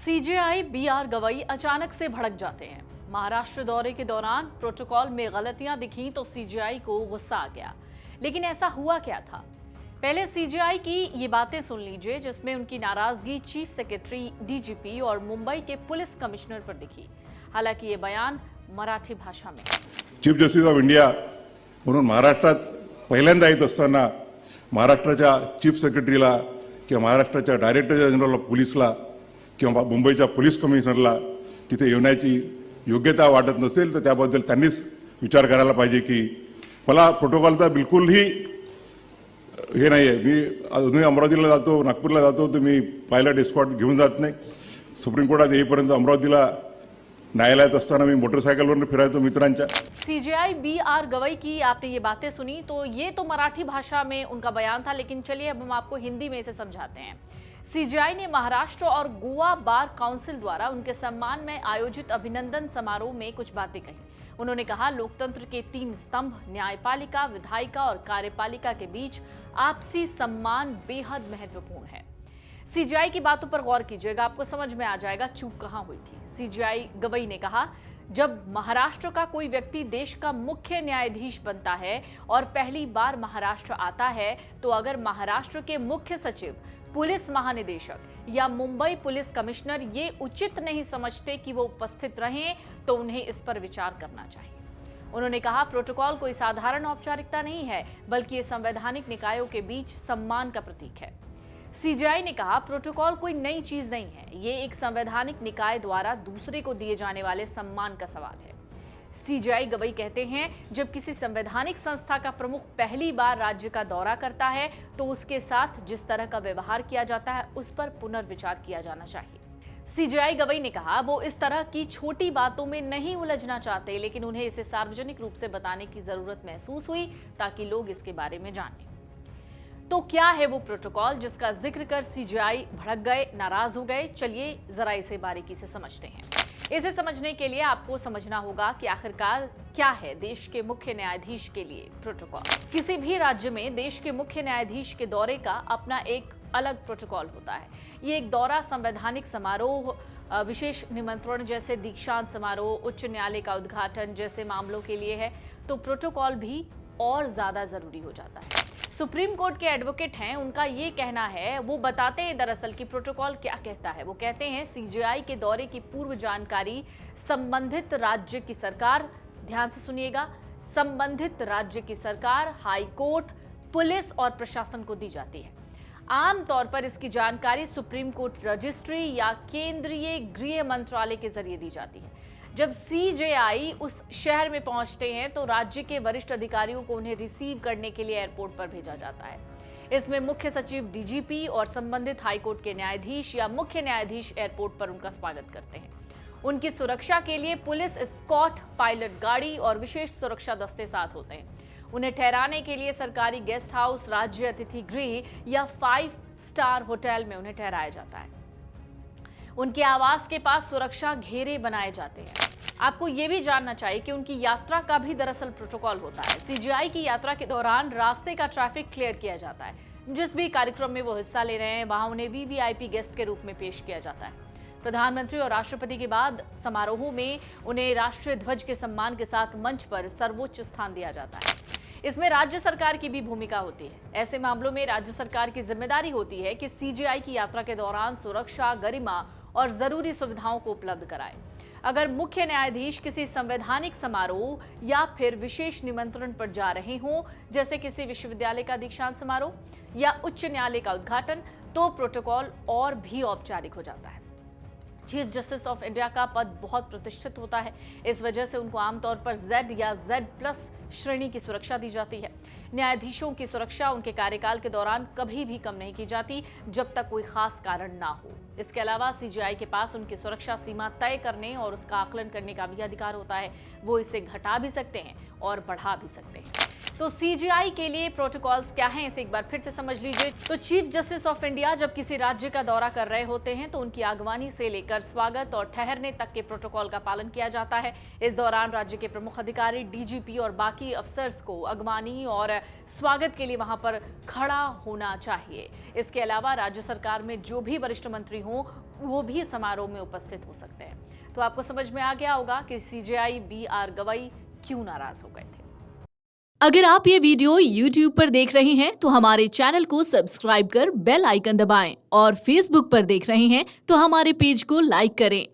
CJI B R. Gavai अचानक से भड़क जाते हैं। महाराष्ट्र दौरे के दौरान प्रोटोकॉल में गलतियां दिखी तो सीजेआई को गुस्सा आ गया। लेकिन ऐसा हुआ क्या था? पहले सीजेआई की ये बातें सुन लीजिए, जिसमें उनकी नाराजगी चीफ सेक्रेटरी, डीजीपी और मुंबई के पुलिस कमिश्नर पर दिखी। हालांकि ये बयान मराठी भाषा में। चीफ जस्टिस ऑफ इंडिया म्हणून महाराष्ट्रात पहिल्यांदा येत असताना महाराष्ट्राच्या चीफ सेक्रेटरीला किंवा महाराष्ट्राच्या डायरेक्टर जनरल ऑफ पोलिसला किंवा मुंबईच्या पोलीस कमिशनरला तिथे येण्याची योग्यता वाटत नसेल तर त्याबद्दल त्यांनीच विचार करायला पाहिजे की मला प्रोटोकॉलचा बिलकुलही हे नाही आहे। मी अजूनही अमरावतीला जातो, नागपूरला जातो, तर मी पायलट एस्कॉर्ट घेऊन जात नाही। सुप्रीम कोर्टात येईपर्यंत अमरावतीला न्यायालयात असताना मी मोटरसायकलवर फिरायचो मित्रांच्या। CJI B R. गवई की आपने ये बातें सुनी, तो ये तो मराठी भाषा में उनका बयान था, लेकिन चलिए अब हम आपको हिंदी में इसे समझाते हैं। सीजेआई ने महाराष्ट्र और गोवा बार काउंसिल द्वारा उनके सम्मान में आयोजित अभिनंदन समारोह में कुछ बातें कही। उन्होंने कहा, लोकतंत्र के 3 स्तंभ न्यायपालिका, विधायिका और कार्यपालिका के बीच आपसी सम्मान बेहद महत्वपूर्ण है। सीजेआई की बातों पर गौर कीजिएगा, आपको समझ में आ जाएगा चूक कहां हुई थी। सीजेआई गवई ने कहा, जब महाराष्ट्र का कोई व्यक्ति देश का मुख्य न्यायाधीश बनता है और पहली बार महाराष्ट्र आता है, तो अगर महाराष्ट्र के मुख्य सचिव, पुलिस महानिदेशक या मुंबई पुलिस कमिश्नर ये उचित नहीं समझते कि वो उपस्थित रहें, तो उन्हें इस पर विचार करना चाहिए। उन्होंने कहा, प्रोटोकॉल कोई साधारण औपचारिकता नहीं है, बल्कि ये संवैधानिक निकायों के बीच सम्मान का प्रतीक है। सीजेआई ने कहा, प्रोटोकॉल कोई नई चीज नहीं है, ये एक संवैधानिक निकाय द्वारा दूसरे को दिए जाने वाले सम्मान का सवाल है। सीजेआई गवई कहते हैं, जब किसी संवैधानिक संस्था का प्रमुख पहली बार राज्य का दौरा करता है, तो उसके साथ जिस तरह का व्यवहार किया जाता है उस पर पुनर्विचार किया जाना चाहिए। सीजेआई गवई ने कहा, वो इस तरह की छोटी बातों में नहीं उलझना चाहते, लेकिन उन्हें इसे सार्वजनिक रूप से बताने की जरूरत महसूस हुई ताकि लोग इसके बारे में जानें। तो क्या है वो प्रोटोकॉल जिसका जिक्र कर सीजेआई भड़क गए, नाराज हो गए? चलिए जरा इसे बारीकी से समझते हैं। इसे समझने के लिए आपको समझना होगा कि आखिरकार क्या है देश के मुख्य न्यायाधीश के लिए प्रोटोकॉल। किसी भी राज्य में देश के मुख्य न्यायाधीश के दौरे का अपना एक अलग प्रोटोकॉल होता है। ये एक दौरा संवैधानिक समारोह, विशेष निमंत्रण जैसे दीक्षांत समारोह, उच्च न्यायालय का उद्घाटन जैसे मामलों के लिए है, तो प्रोटोकॉल भी और ज्यादा जरूरी हो जाता है। सुप्रीम कोर्ट के एडवोकेट हैं, उनका ये कहना है, वो बताते हैं दरअसल कि प्रोटोकॉल क्या कहता है। वो कहते हैं, सीजेआई के दौरे की पूर्व जानकारी संबंधित राज्य की सरकार, ध्यान से सुनिएगा, संबंधित राज्य की सरकार, हाई कोर्ट, पुलिस और प्रशासन को दी जाती है। आमतौर पर इसकी जानकारी सुप्रीम कोर्ट रजिस्ट्री या केंद्रीय गृह मंत्रालय के जरिए दी जाती है। जब सीजेआई उस शहर में पहुंचते हैं तो राज्य के वरिष्ठ अधिकारियों को उन्हें रिसीव करने के लिए एयरपोर्ट पर भेजा जाता है। इसमें मुख्य सचिव, डीजीपी और संबंधित हाईकोर्ट के न्यायाधीश या मुख्य न्यायाधीश एयरपोर्ट पर उनका स्वागत करते हैं। उनकी सुरक्षा के लिए पुलिस एस्कॉर्ट, पायलट गाड़ी और विशेष सुरक्षा दस्ते साथ होते हैं। उन्हें ठहराने के लिए सरकारी गेस्ट हाउस, राज्य अतिथि गृह या 5 स्टार होटल में उन्हें ठहराया जाता है। उनके आवास के पास सुरक्षा घेरे बनाए जाते हैं। आपको यह भी जानना चाहिए कि उनकी यात्रा का भी दरअसल प्रोटोकॉल होता है। सीजेआई की यात्रा के दौरान रास्ते का ट्रैफिक क्लियर किया जाता है। जिस भी कार्यक्रम में वो हिस्सा ले रहे हैं, वहां उन्हें वीवीआईपी गेस्ट के रूप में पेश किया जाता है। प्रधानमंत्री और राष्ट्रपति के बाद समारोह में उन्हें राष्ट्रीय ध्वज के सम्मान के साथ मंच पर सर्वोच्च स्थान दिया जाता है। इसमें राज्य सरकार की भी भूमिका होती है। ऐसे मामलों में राज्य सरकार की जिम्मेदारी होती है कि सीजेआई की यात्रा के दौरान सुरक्षा, गरिमा और जरूरी सुविधाओं को उपलब्ध कराए। अगर मुख्य न्यायाधीश किसी संवैधानिक समारोह या फिर विशेष निमंत्रण पर जा रहे हों, जैसे किसी विश्वविद्यालय का दीक्षांत समारोह या उच्च न्यायालय का उद्घाटन, तो प्रोटोकॉल और भी औपचारिक हो जाता है। चीफ जस्टिस ऑफ इंडिया का पद बहुत प्रतिष्ठित होता है। इस वजह से उनको आमतौर पर Z या Z+ श्रेणी की सुरक्षा दी जाती है। न्यायाधीशों की सुरक्षा उनके कार्यकाल के दौरान कभी भी कम नहीं की जाती, जब तक कोई खास कारण ना हो। इसके अलावा सीजेआई के पास उनकी सुरक्षा सीमा तय करने और उसका आकलन करने का भी अधिकार होता है। वो इसे घटा भी सकते हैं और बढ़ा भी सकते हैं। तो सीजेआई के लिए प्रोटोकॉल्स क्या हैं, इसे एक बार फिर से समझ लीजिए। तो चीफ जस्टिस ऑफ इंडिया जब किसी राज्य का दौरा कर रहे होते हैं, तो उनकी आगवानी से लेकर स्वागत और ठहरने तक के प्रोटोकॉल का पालन किया जाता है। इस दौरान राज्य के प्रमुख अधिकारी, डीजीपी और बाकी अफसर्स को अगवानी और स्वागत के लिए वहां पर खड़ा होना चाहिए। इसके अलावा राज्य सरकार में जो भी वरिष्ठ मंत्री हों, वो भी समारोह में उपस्थित हो सकते हैं। तो आपको समझ में आ गया होगा कि सीजेआई बी.आर. गवई क्यों नाराज हो गए थे। अगर आप ये वीडियो YouTube पर देख रहे हैं तो हमारे चैनल को सब्सक्राइब कर बेल आइकन दबाएं और Facebook पर देख रहे हैं तो हमारे पेज को लाइक करें।